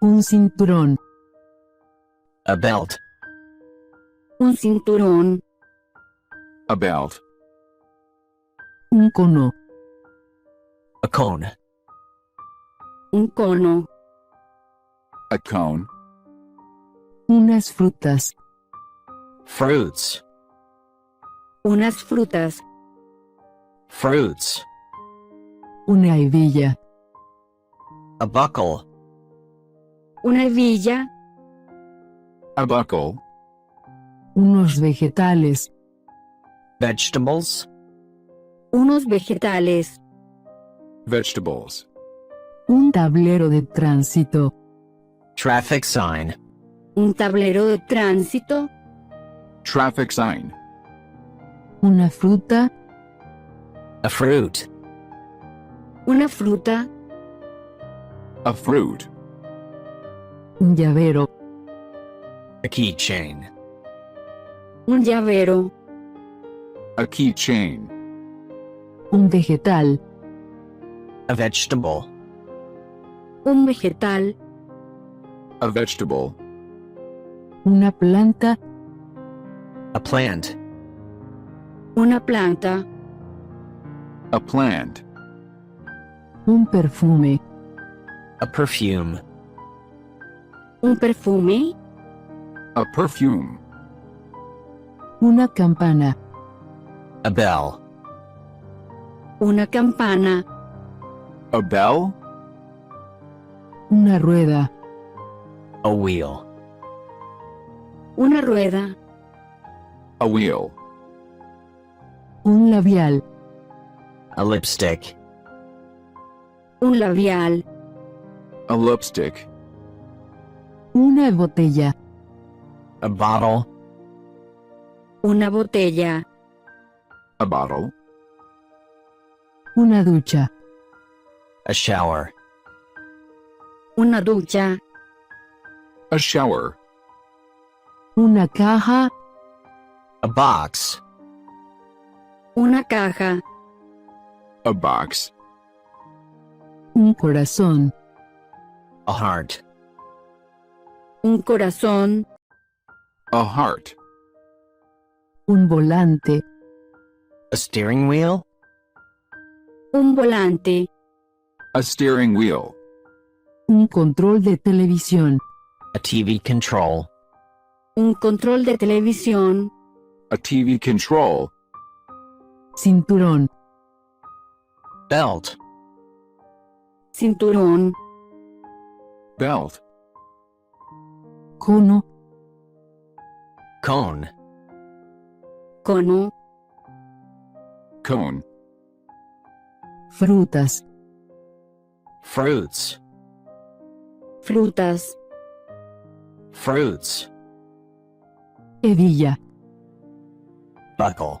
Un cinturón. A belt. Un cinturón. A belt. Un cono. A cone. Un cono. A cone. Unas frutas. Fruits. Unas frutas. Fruits. Una hebilla. A buckle. Una hebilla. A buckle. Unos vegetales. Vegetables. Unos vegetales. Vegetables. Un tablero de tránsito. Traffic sign. Un tablero de tránsito. Traffic sign. Una fruta. A fruit. Una fruta. A fruit. Un llavero. A keychain. Un llavero. A keychain. Un vegetal. A vegetable. Un vegetal. A vegetable. Una planta. A plant. Una planta. A plant. Un perfume. A perfume. Un perfume. A perfume. Una campana. A bell. Una campana. A bell. Una rueda. A wheel. Una rueda. A wheel. Un labial. A lipstick. Un labial. A lipstick. Una botella. A bottle. Una botella. A bottle. Una ducha. A shower. Una ducha. A shower. Una caja. A box. Una caja. A box. Un corazón. A heart. Un corazón. A heart. Un volante. A steering wheel. Un volante. A steering wheel. Un control de televisión. A TV control. Un control de televisión. A TV control. Cinturón. Belt. Cinturón. Belt. Cono. Cone. Cono. Cone. Frutas. Fruits. Frutas. Fruits. Hebilla. Buckle.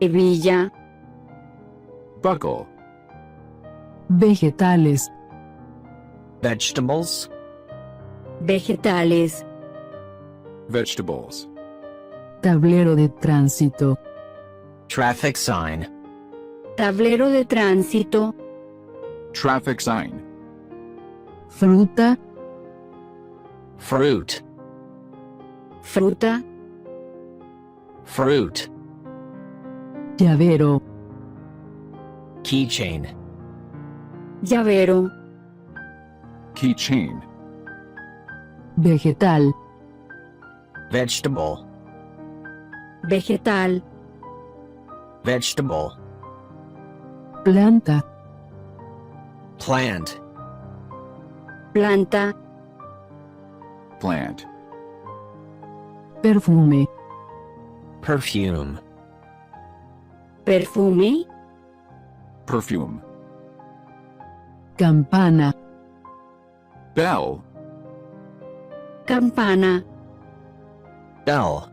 Hebilla. Buckle. Vegetales. Vegetables. Vegetales. Vegetables. Tablero de tránsito. Traffic sign. Tablero de tránsito. Traffic sign. Fruta. Fruit. Fruta. Fruit. Llavero. Keychain. Llavero. Keychain. Vegetal. Vegetable. Vegetal. Vegetable. Planta. Plant. Planta. Plant. Perfume. Perfume. Perfume. Perfume. Campana. Bell. Campana. Bell.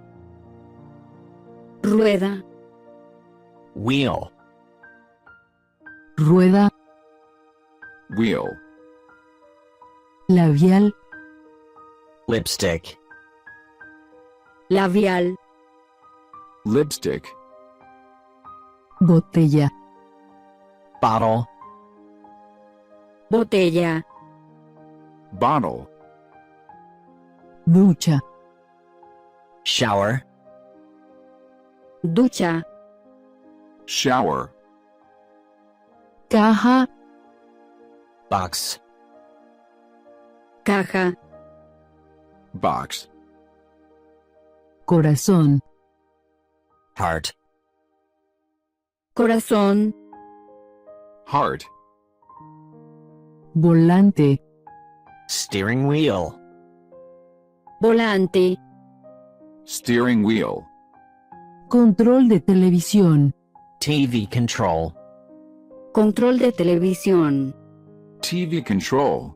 Rueda. Wheel. Rueda. Wheel. Labial. Lipstick. Labial. Lipstick. bottle, ducha, shower, ducha, shower, caja, box, caja, box, corazón, heart, corazón, heart, volante, steering wheel, volante, steering wheel, control de televisión, TV control, control de televisión, TV control,